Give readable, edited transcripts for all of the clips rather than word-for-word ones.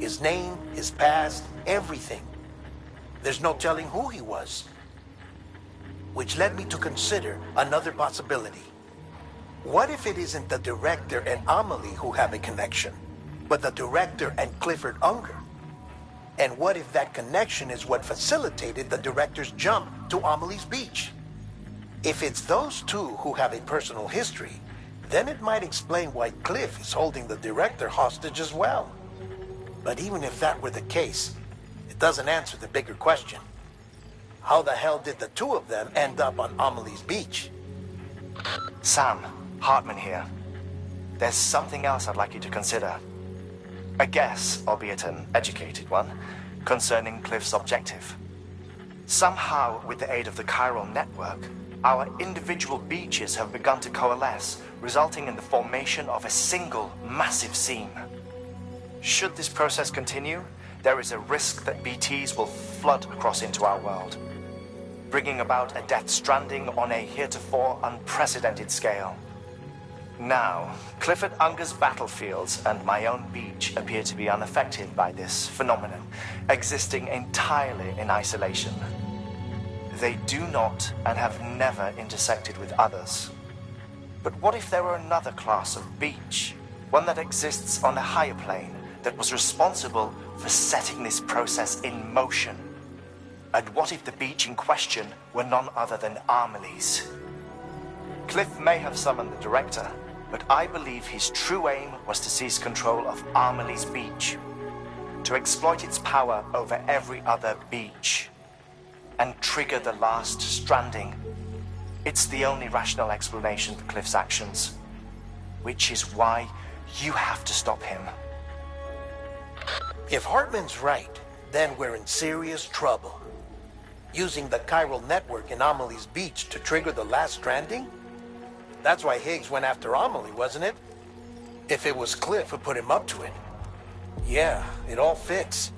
His name, his past, everything. There's no telling who he was. Which led me to consider another possibility. What if it isn't the director and Amelie who have a connection, but the director and Clifford Unger? And what if that connection is what facilitated the director's jump to Amelie's beach? If it's those two who have a personal history, then it might explain why Cliff is holding the director hostage as well. But even if that were the case, it doesn't answer the bigger question. How the hell did the two of them end up on Amelie's beach? Sam, Hartman here. There's something else I'd like you to consider. A guess, albeit an educated one, concerning Cliff's objective. Somehow, with the aid of the chiral network, our individual beaches have begun to coalesce, resulting in the formation of a single massive seam. Should this process continue, there is a risk that BTs will flood across into our world, bringing about a death stranding on a heretofore unprecedented scale. Now, Clifford Unger's battlefields and my own beach appear to be unaffected by this phenomenon, existing entirely in isolation. They do not and have never intersected with others. But what if there were another class of beach, one that exists on a higher plane, that was responsible for setting this process in motion? And what if the beach in question were none other than Amelie's? Cliff may have summoned the director, but I believe his true aim was to seize control of Amelie's beach, to exploit its power over every other beach, and trigger the last stranding. It's the only rational explanation for Cliff's actions, which is why you have to stop him. If Hartman's right, then we're in serious trouble. Using the chiral network in Amelie's beach to trigger the last stranding? That's why Higgs went after Amelie, wasn't it? If it was Cliff who put him up to it. Yeah, it all fits.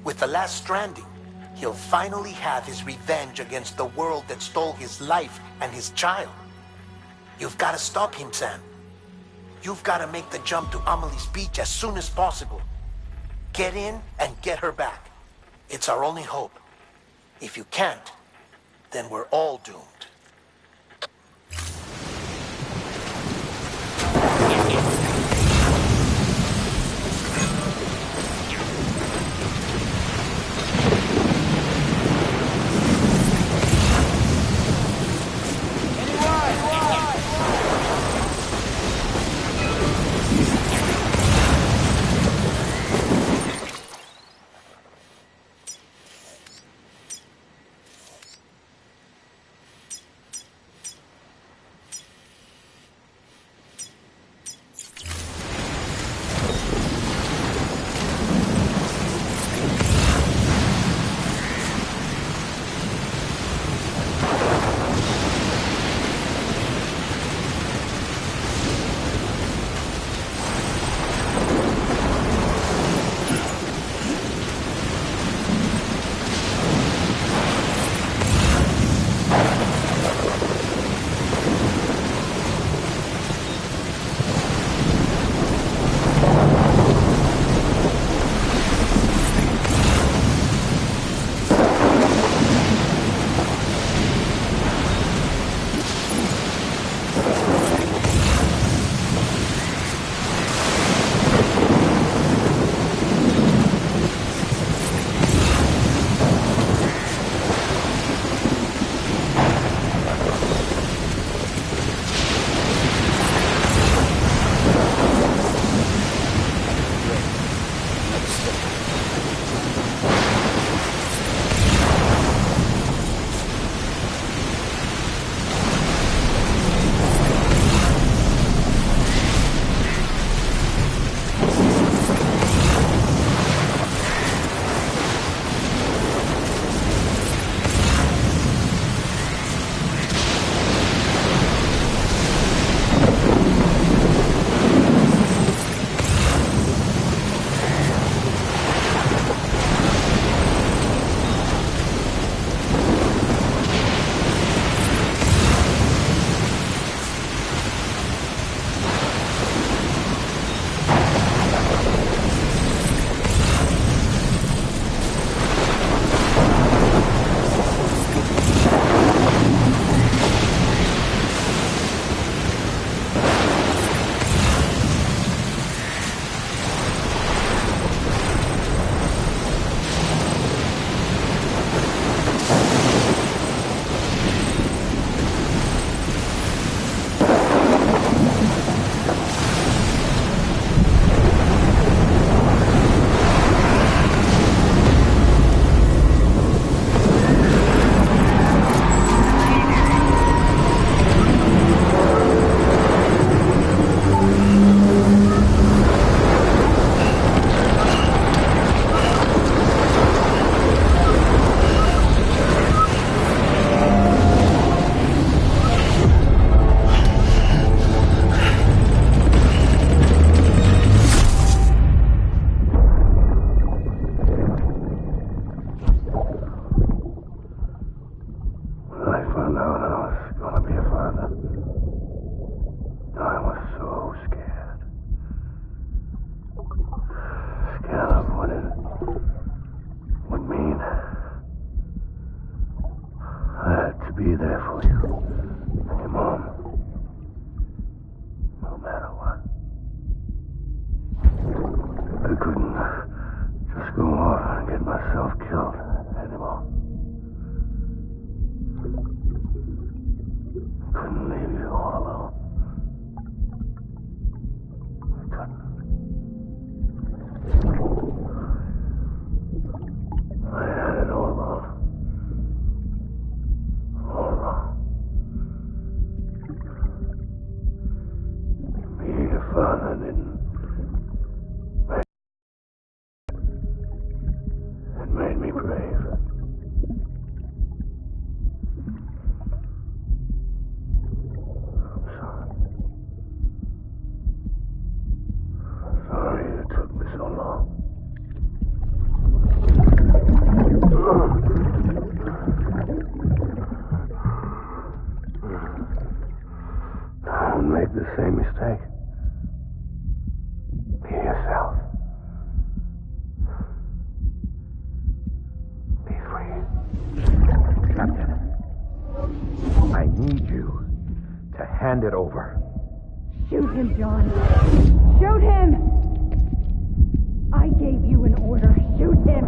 With the last stranding, he'll finally have his revenge against the world that stole his life and his child. You've got to stop him, Sam. You've got to make the jump to Amelie's beach as soon as possible. Get in and get her back. It's our only hope. If you can't, then we're all doomed. self-killed anymore. Couldn't leave you all alone. I couldn't. I had it all wrong. All wrong. Being a father didn't make it made me brave. I'm sorry. I'm sorry it took me so long. Don't make the same mistake. Be yourself. Be free. Captain, I need you to hand it over. Shoot him, John. Shoot him! I gave you an order. Shoot him!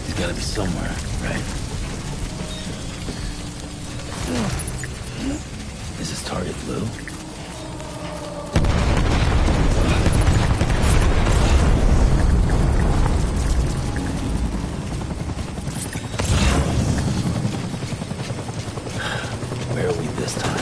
He's gotta be somewhere, right? Is his target blue? Where are we this time?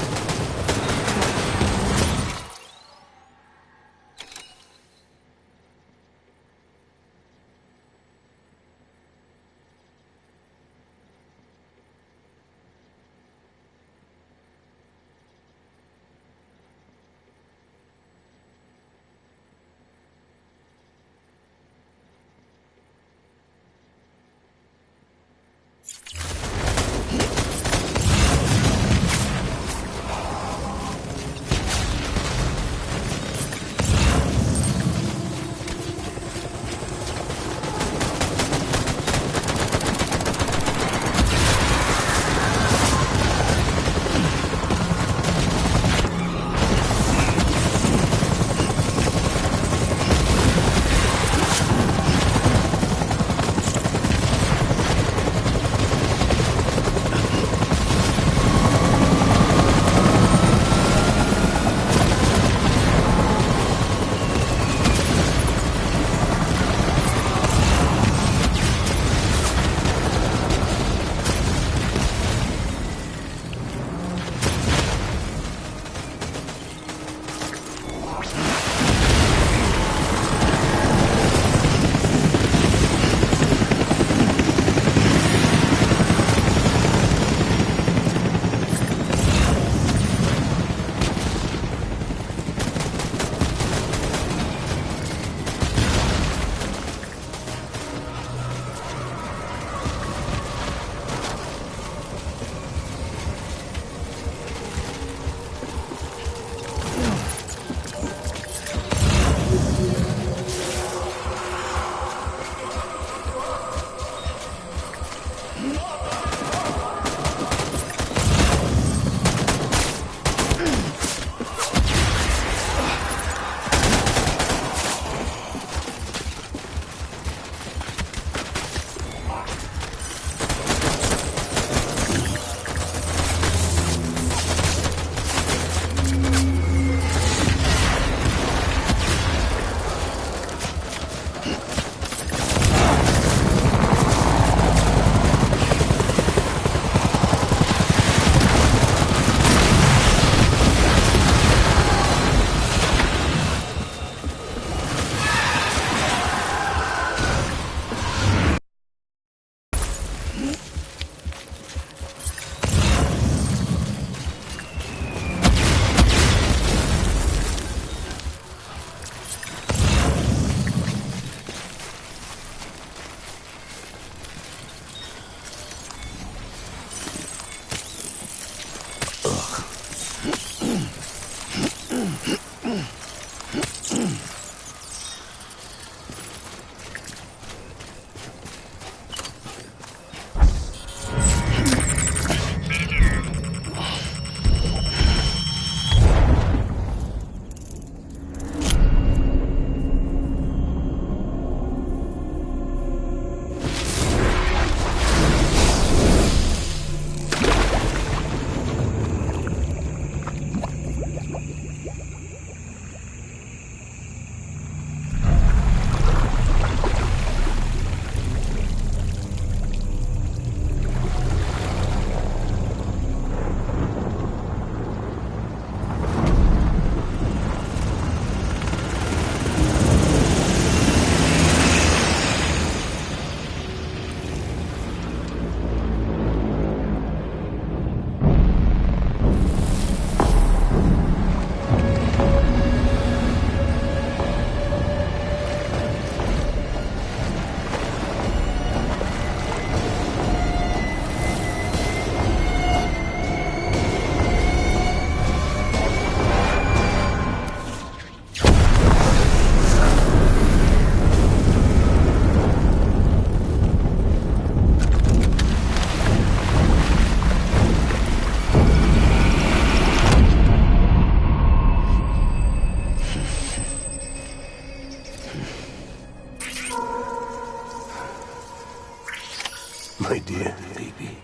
my dear baby.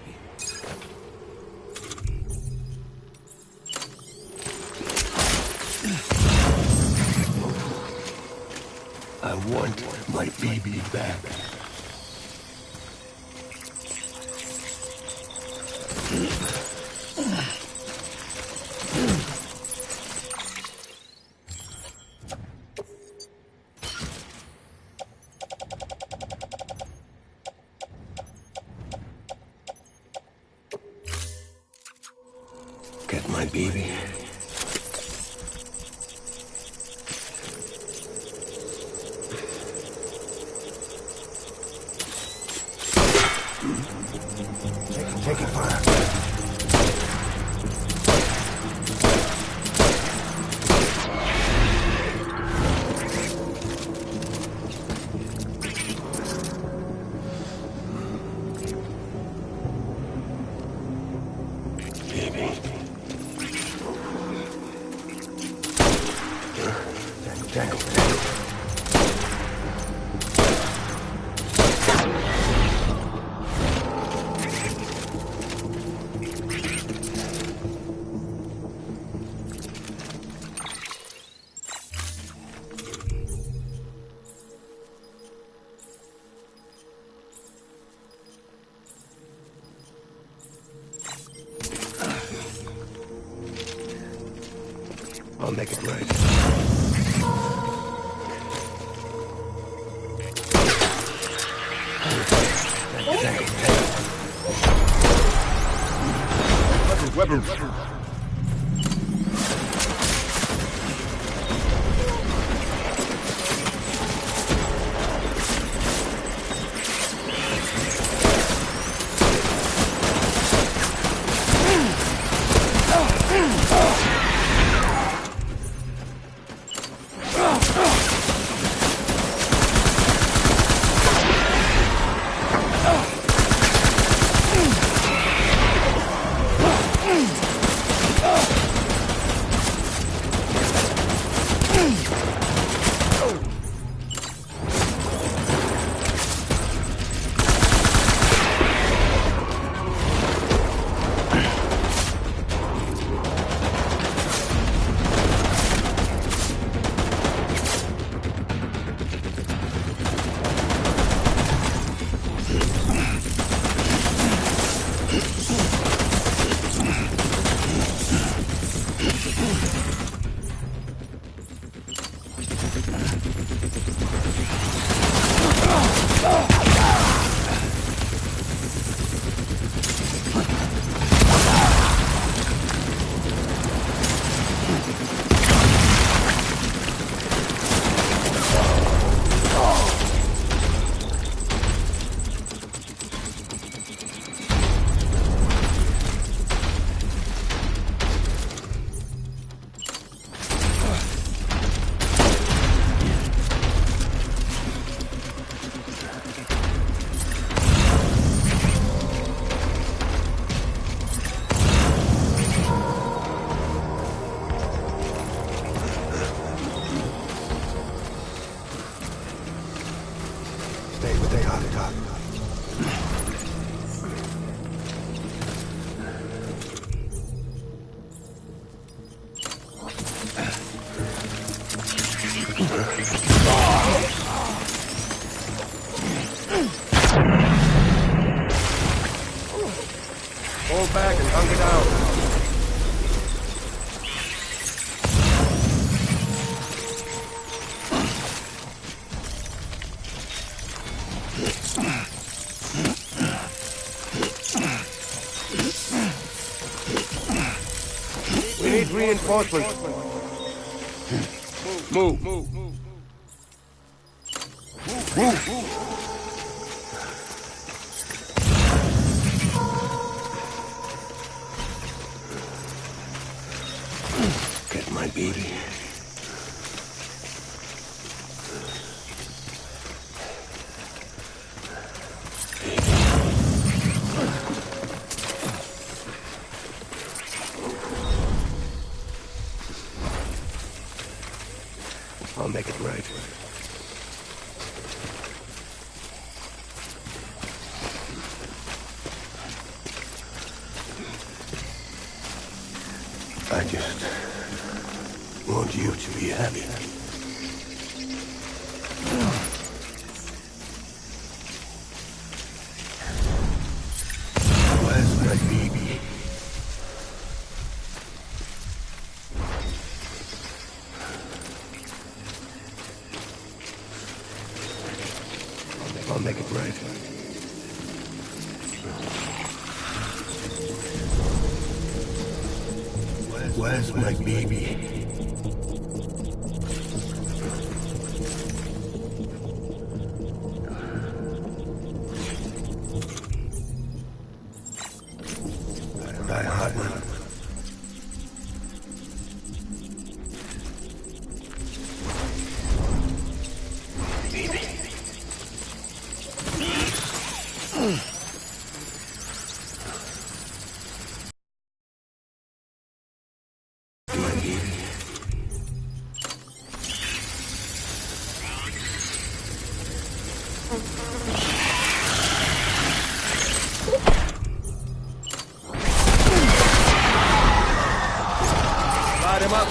I want my baby back. Get my baby. Take it fire. I'll make it right. Weapons. Hold back and hunker down. We need reinforcements. Move. Get my baby. I'll make it right. I just want you to be happy. Where's my baby? I'll make it right. Where's my baby? By Hartman. Baby. My baby. Light him up.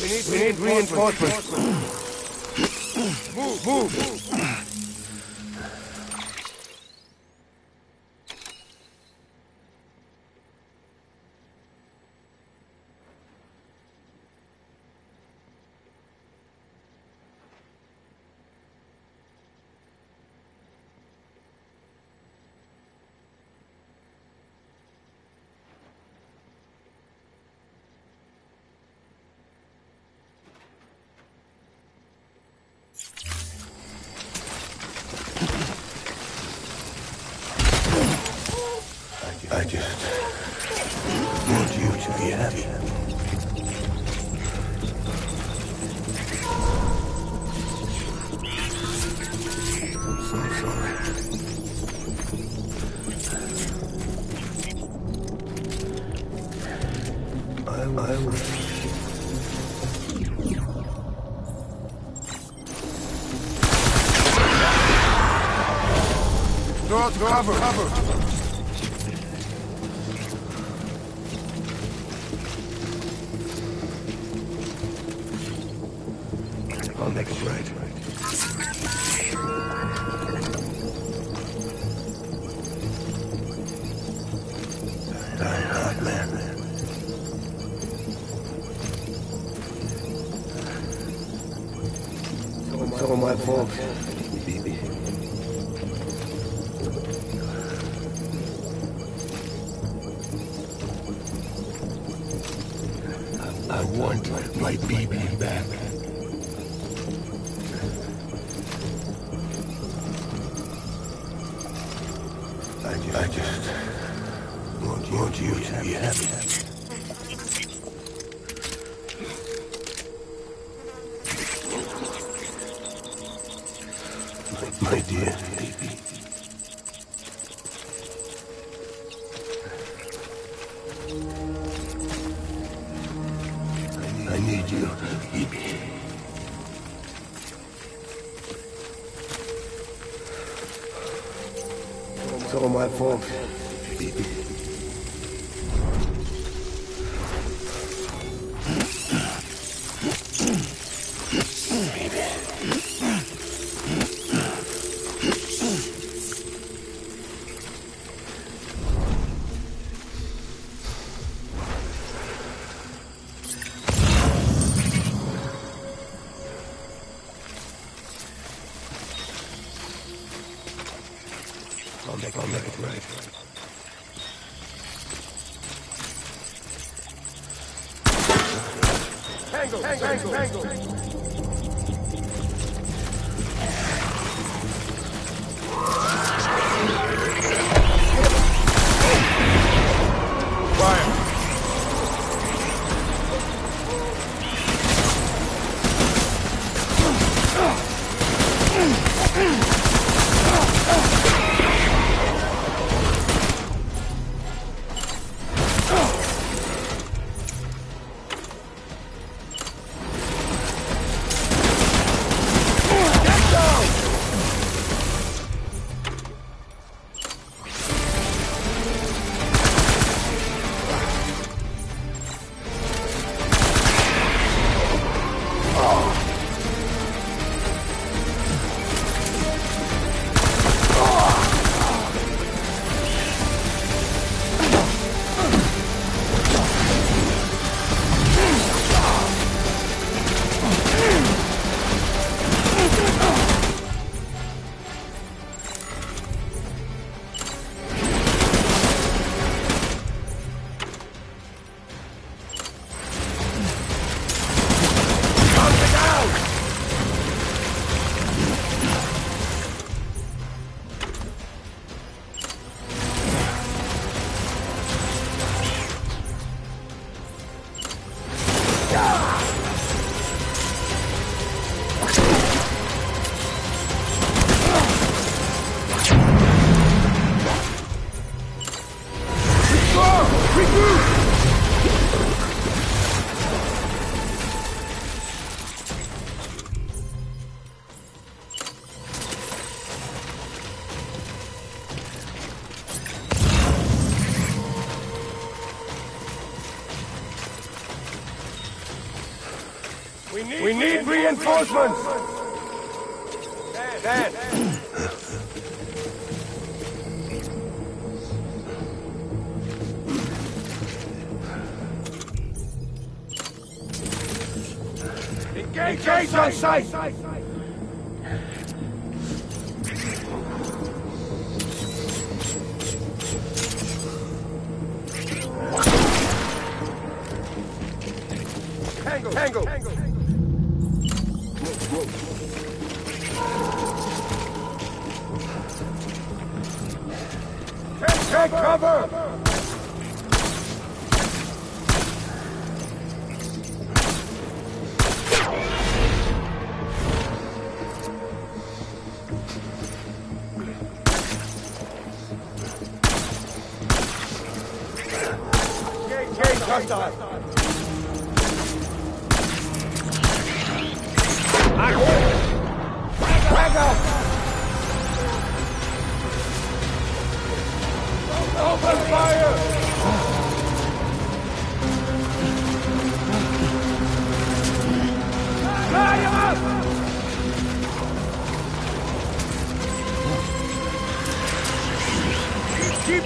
We need reinforcements. Move. I just want you to be happy. I'm so sorry. I will. Cover. I'll make it right. Die hard. It's all my fault. Baby. I want my baby back. I just want you to be happy. My dear baby. I need you, baby. It's all my fault, baby. I'll make it right. Tango. We need reinforcements! Dad! Engage on sight! Tango! Take cover! Engage hostile! Back up! Open fire! Tie him up! Keep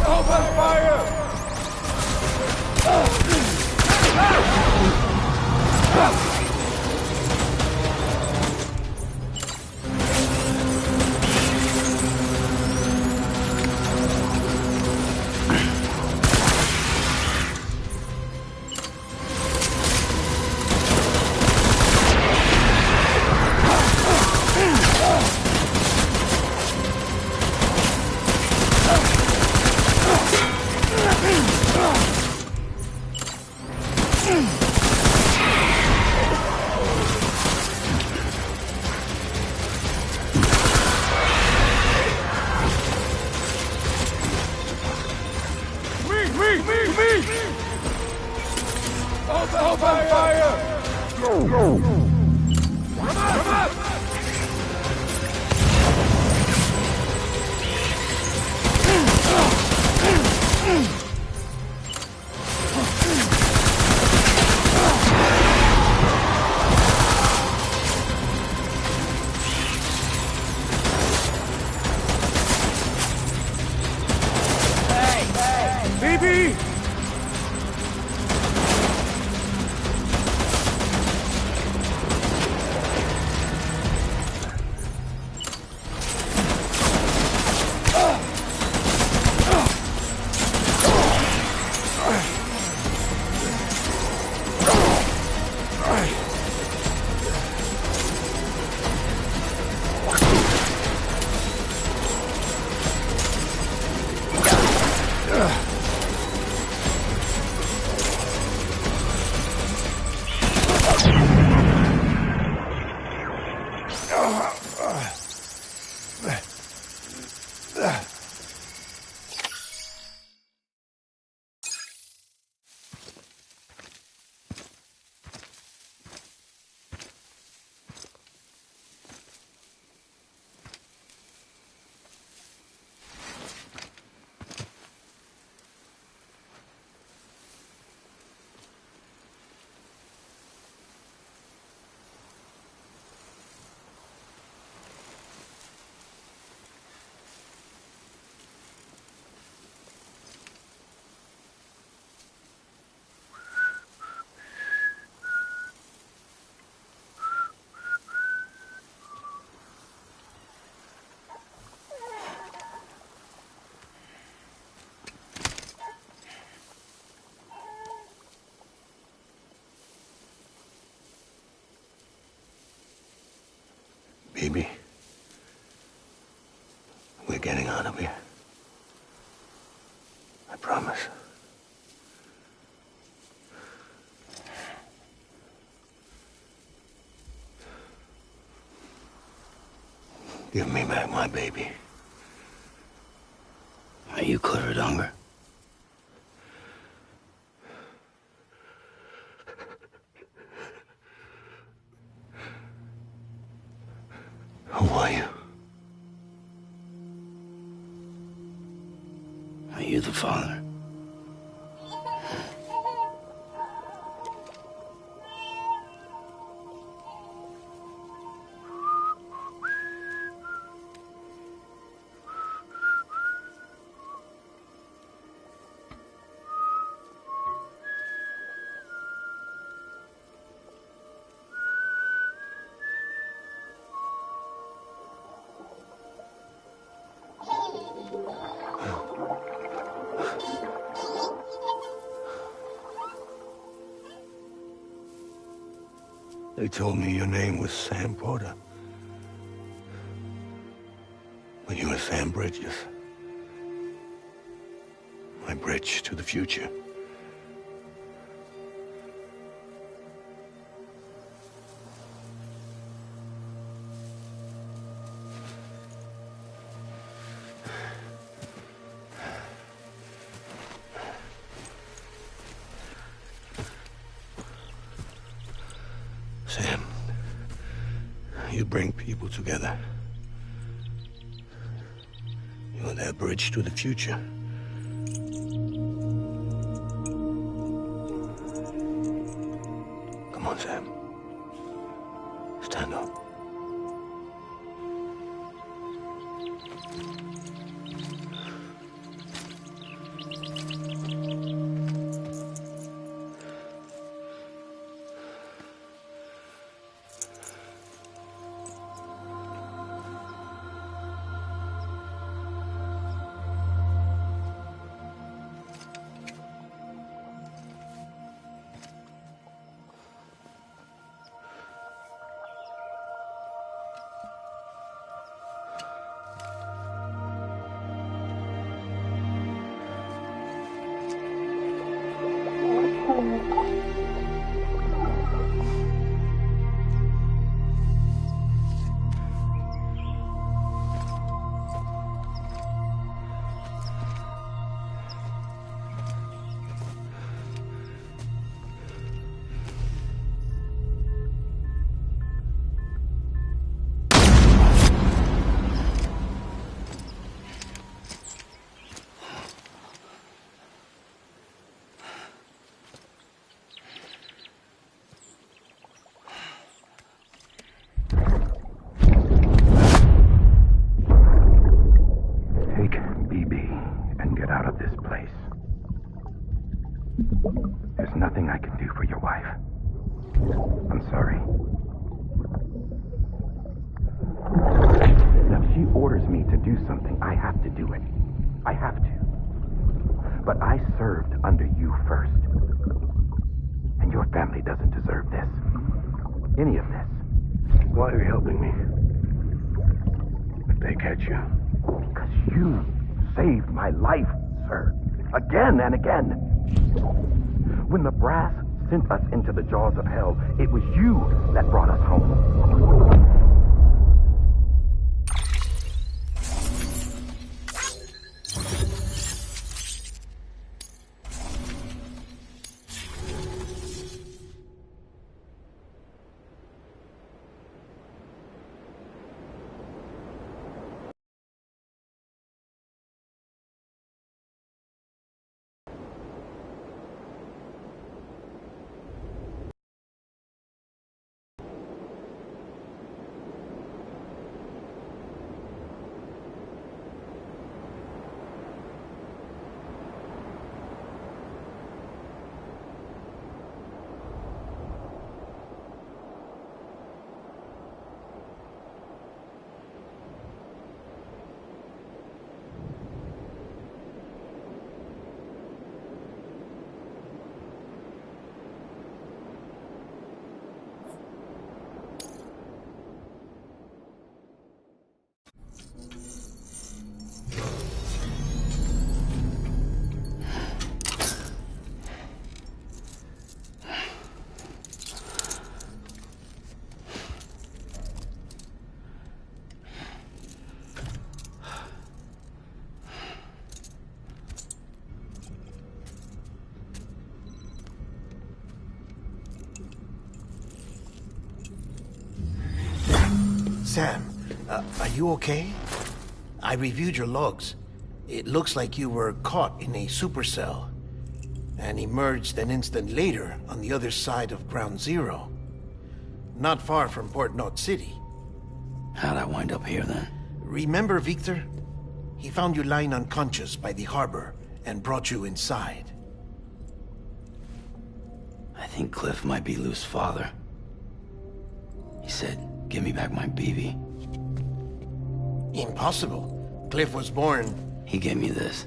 open fire! Open fire! Go! Come up! Baby! Baby, we're getting out of here. I promise. Give me back my baby. Are you clear of hunger? Who are you? Are you the father? They told me your name was Sam Porter. But you were Sam Bridges. My bridge to the future. Sam, you bring people together. You're their bridge to the future. Come on, Sam. Stand up. sorry. Now, if she orders me to do something, I have to do it. I have to. But I served under you first. And your family doesn't deserve this. Any of this. Why are you helping me? If they catch you. Because you saved my life, sir. Again and again. When the brass sent us into the jaws of hell, it was you that brought us home. Sam, are you okay? I reviewed your logs. It looks like you were caught in a supercell and emerged an instant later on the other side of Ground Zero. Not far from Port Knot City. How'd I wind up here then? Remember Victor? He found you lying unconscious by the harbor and brought you inside. I think Cliff might be Lou's father. He said, "Give me back my BB." Impossible. Cliff was born... He gave me this.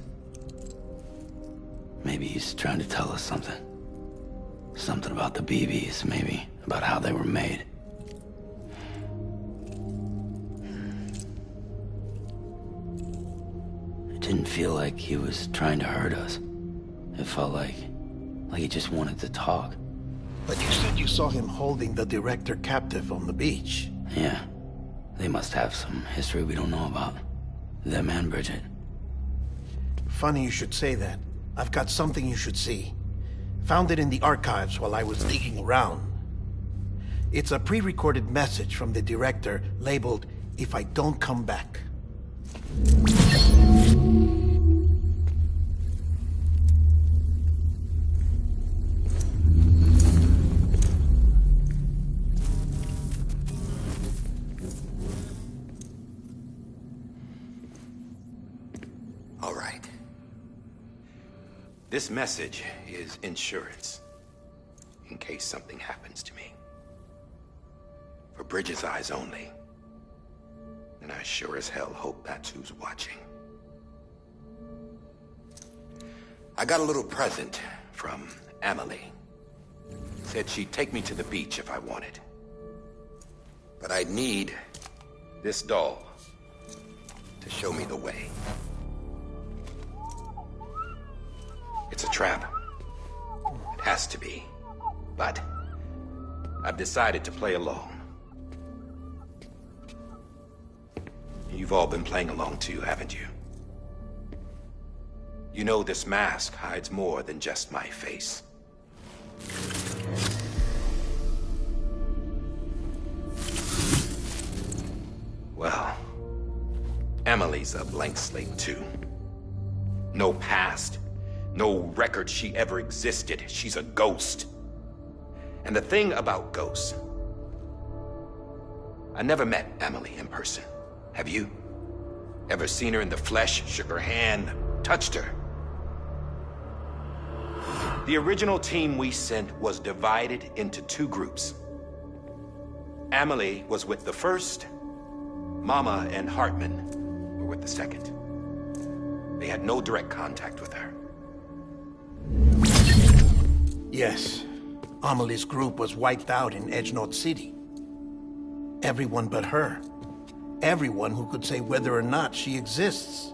Maybe he's trying to tell us something. Something about the BBs, maybe. About how they were made. It didn't feel like he was trying to hurt us. It felt like he just wanted to talk. But you said you saw him holding the director captive on the beach. Yeah. They must have some history we don't know about. Them and Bridget. Funny you should say that. I've got something you should see. Found it in the archives while I was digging around. It's a pre-recorded message from the director labeled, "If I don't come back." All right. This message is insurance, in case something happens to me. For Bridget's eyes only. And I sure as hell hope that's who's watching. I got a little present from Emily. Said she'd take me to the beach if I wanted. But I'd need this doll to show me the way. It's a trap. It has to be. But I've decided to play along. You've all been playing along too, haven't you? You know this mask hides more than just my face. Well, Emily's a blank slate too. No past. No record she ever existed. She's a ghost. And the thing about ghosts, I never met Emily in person. Have you? Ever seen her in the flesh, shook her hand, touched her? The original team we sent was divided into two groups. Amelie was with the first. Mama and Hartman were with the second. They had no direct contact with her. Yes. Amelie's group was wiped out in Edgenorth City. Everyone but her. Everyone who could say whether or not she exists.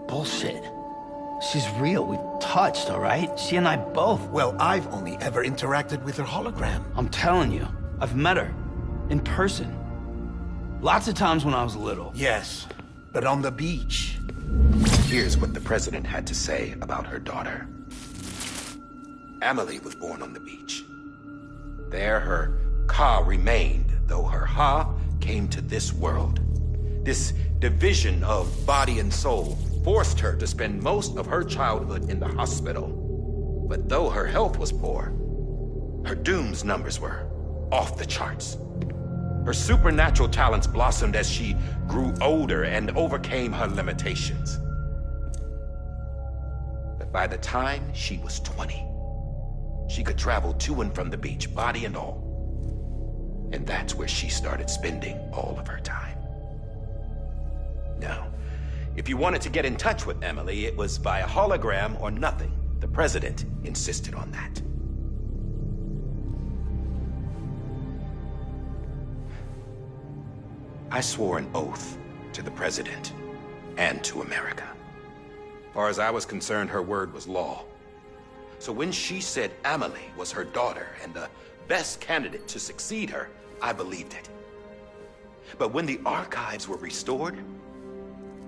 Bullshit. She's real. We've touched, all right? She and I both. Well, I've only ever interacted with her hologram. I'm telling you, I've met her. In person. Lots of times when I was little. Yes, but on the beach. Here's what the president had to say about her daughter. Amelie was born on the beach. There her Ka remained, though her Ha came to this world. This division of body and soul forced her to spend most of her childhood in the hospital. But though her health was poor, her Doom's numbers were off the charts. Her supernatural talents blossomed as she grew older and overcame her limitations. But by the time she was 20, she could travel to and from the beach, body and all. And that's where she started spending all of her time. Now, if you wanted to get in touch with Emily, it was via hologram or nothing. The president insisted on that. I swore an oath to the president and to America. As far as I was concerned, her word was law. So when she said Amelie was her daughter and the best candidate to succeed her, I believed it. But when the archives were restored,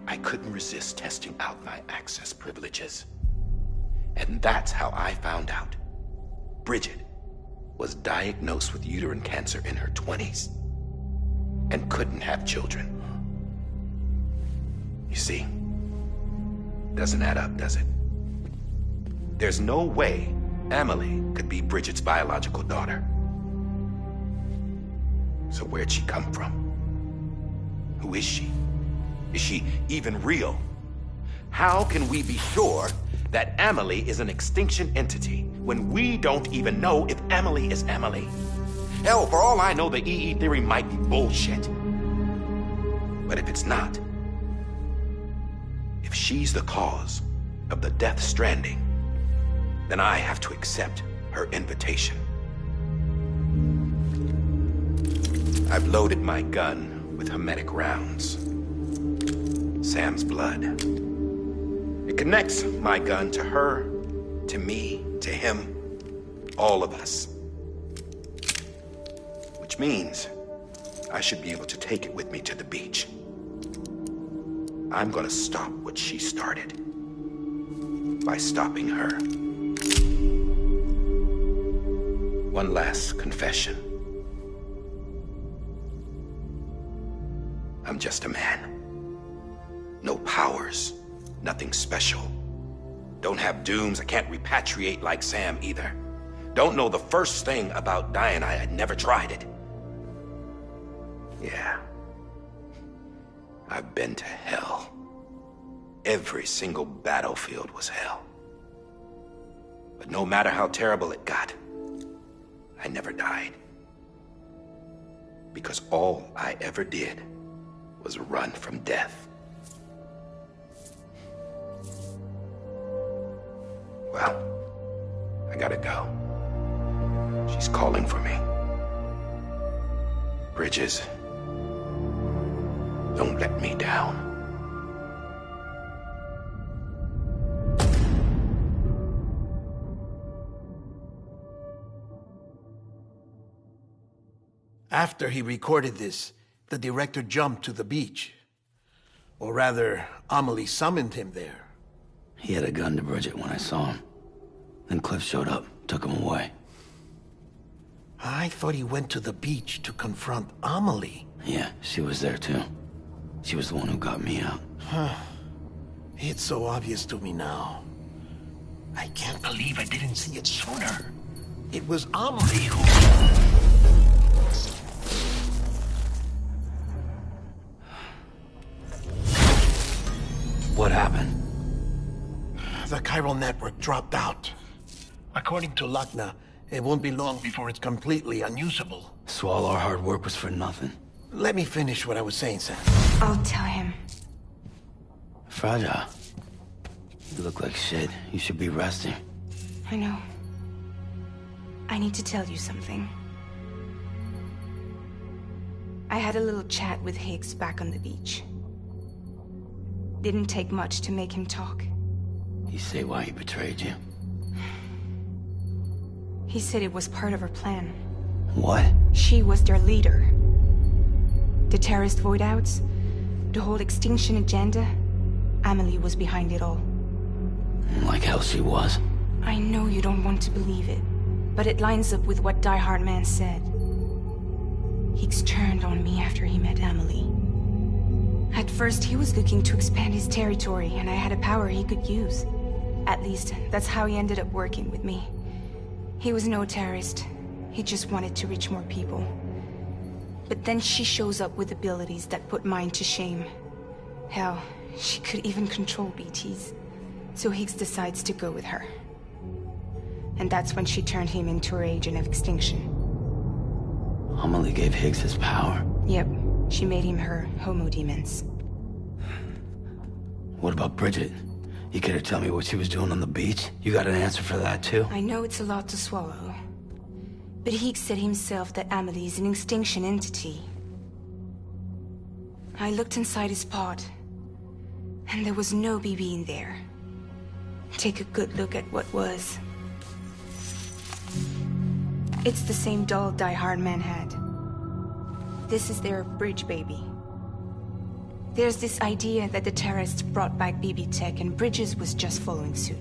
I couldn't resist testing out my access privileges. And that's how I found out Bridget was diagnosed with uterine cancer in her 20s and couldn't have children. You see, doesn't add up, does it? There's no way Amelie could be Bridget's biological daughter. So where'd she come from? Who is she? Is she even real? How can we be sure that Amelie is an extinction entity when we don't even know if Amelie is Amelie? Hell, for all I know, the EE theory might be bullshit. But if it's not, if she's the cause of the death stranding, then I have to accept her invitation. I've loaded my gun with hermetic rounds. Sam's blood. It connects my gun to her, to me, to him, all of us. Which means I should be able to take it with me to the beach. I'm gonna stop what she started by stopping her. One last confession. I'm just a man. No powers, nothing special. Don't have dooms, I can't repatriate like Sam either. Don't know the first thing about dying, I had never tried it. Yeah. I've been to hell. Every single battlefield was hell. But no matter how terrible it got, I never died. Because all I ever did was run from death. Well, I gotta go. She's calling for me. Bridges, don't let me down. After he recorded this, the director jumped to the beach. Or rather, Amelie summoned him there. He had a gun to Bridget when I saw him. Then Cliff showed up, took him away. I thought he went to the beach to confront Amelie. Yeah, she was there too. She was the one who got me out. It's so obvious to me now. I can't believe I didn't see it sooner. It was Amelie who... What happened? The chiral network dropped out. According to Luckna, It won't be long before it's completely unusable. So all our hard work was for nothing. Let me finish what I was saying, Sam. I'll tell him. Fragile. You look like shit. You should be resting. I know. I need to tell you something. I had a little chat with Higgs back on the beach. Didn't take much to make him talk. You say why he betrayed you? He said it was part of her plan. What? She was their leader. The terrorist void-outs, the whole extinction agenda, Amelie was behind it all. Like hell she was. I know you don't want to believe it, but it lines up with what Die Hard Man said. Higgs turned on me after he met Amelie. At first, he was looking to expand his territory, and I had a power he could use. At least, that's how he ended up working with me. He was no terrorist. He just wanted to reach more people. But then she shows up with abilities that put mine to shame. Hell, she could even control BTs. So Higgs decides to go with her. And that's when she turned him into her agent of extinction. Amelie gave Higgs his power. Yep, she made him her homo demons. What about Bridget? You care to tell me what she was doing on the beach? You got an answer for that too? I know it's a lot to swallow. But Higgs said himself that Amelie is an extinction entity. I looked inside his pod, and there was no BB in there. Take a good look at what was. It's the same doll Die Hard Man had. This is their bridge baby. There's this idea that the terrorists brought back BB tech and Bridges was just following suit.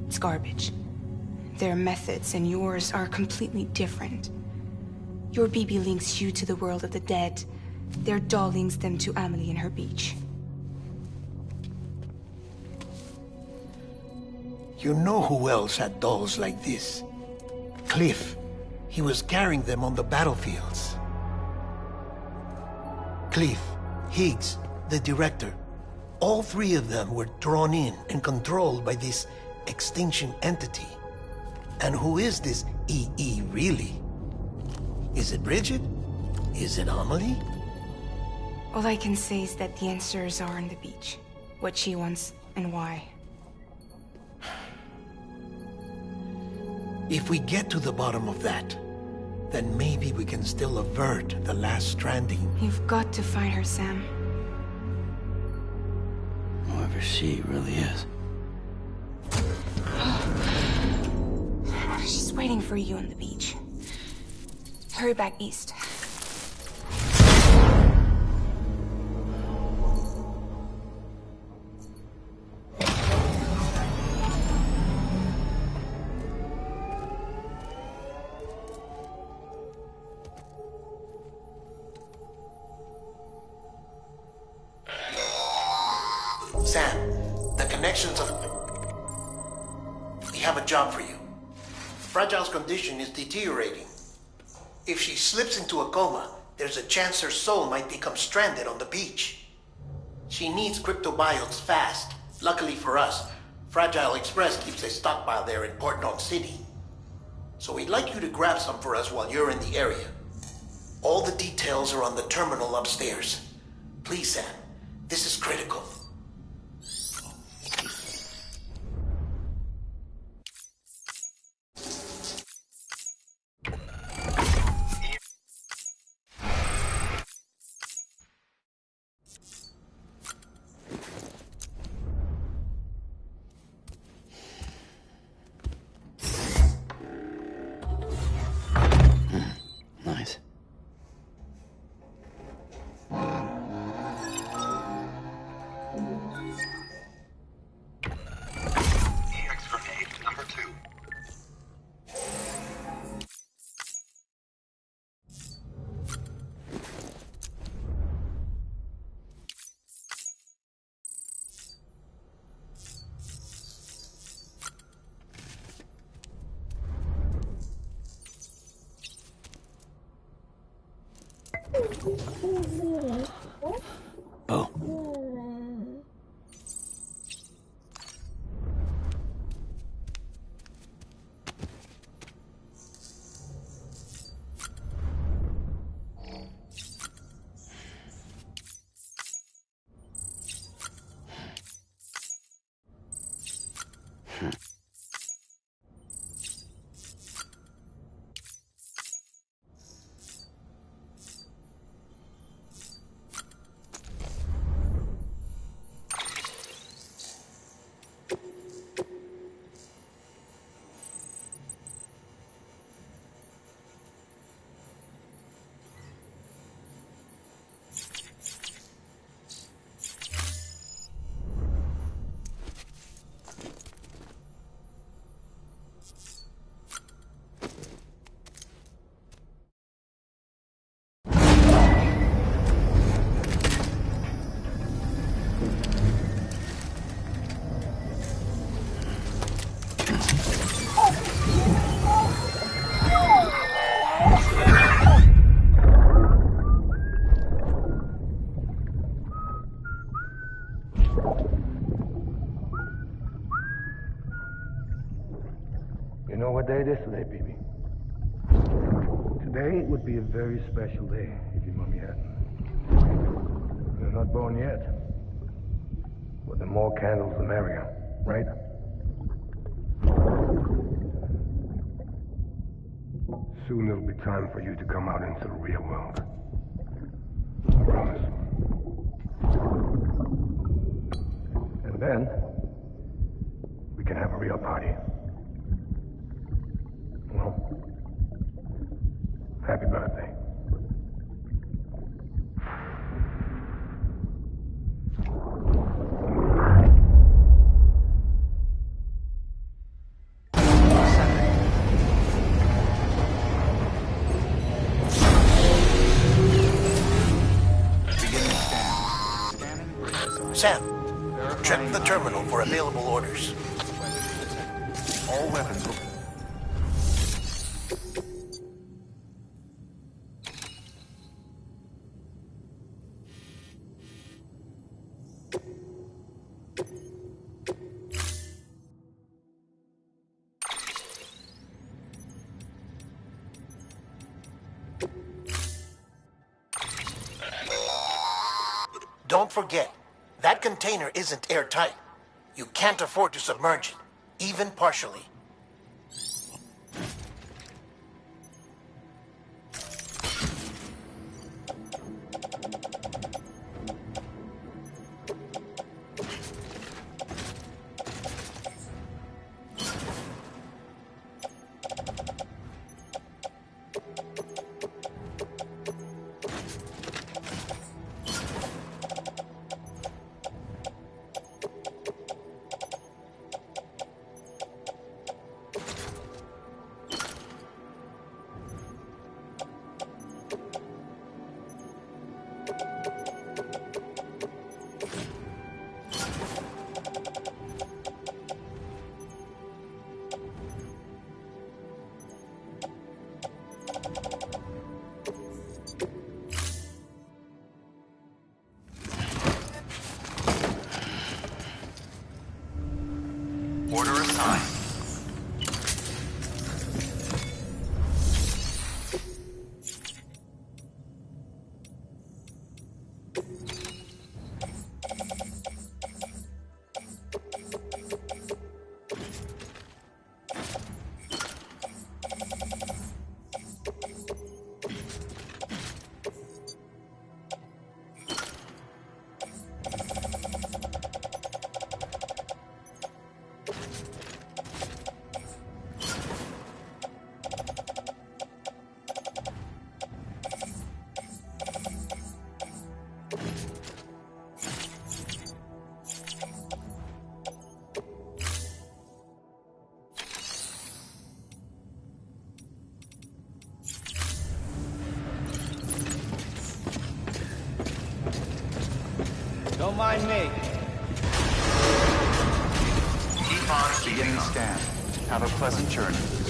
It's garbage. Their methods and yours are completely different. Your BB links you to the world of the dead. Their doll links them to Amelie and her beach. You know who else had dolls like this? Cliff. He was carrying them on the battlefields. Cliff, Higgs, the director. All three of them were drawn in and controlled by this extinction entity. And who is this EE really? Is it Bridget? Is it Amelie? All I can say is that the answers are on the beach. What she wants and why. If we get to the bottom of that, then maybe we can still avert the last stranding. You've got to find her, Sam. Whoever she really is. She's waiting for you on the beach. Hurry back east. Sam, the connections of... We have a job for you. Fragile's condition is deteriorating. If she slips into a coma, there's a chance her soul might become stranded on the beach. She needs cryptobiotes fast. Luckily for us, Fragile Express keeps a stockpile there in Port Knox City. So we'd like you to grab some for us while you're in the area. All the details are on the terminal upstairs. Please, Sam, this is critical. Nice. EX grenade number 2. Oh. yesterday, baby. Today would be a very special day if your mommy hadn't. You're not born yet. But the more candles, the merrier, right? Soon it'll be time for you to come out into the real world. I promise. And then, we can have a real party. Well, happy birthday. Sam, check the terminal for available orders. All weapons will... Don't forget, that container isn't airtight. You can't afford to submerge it, even partially. Order assigned. Don't mind me. Keep on beginning scan. Have a pleasant journey.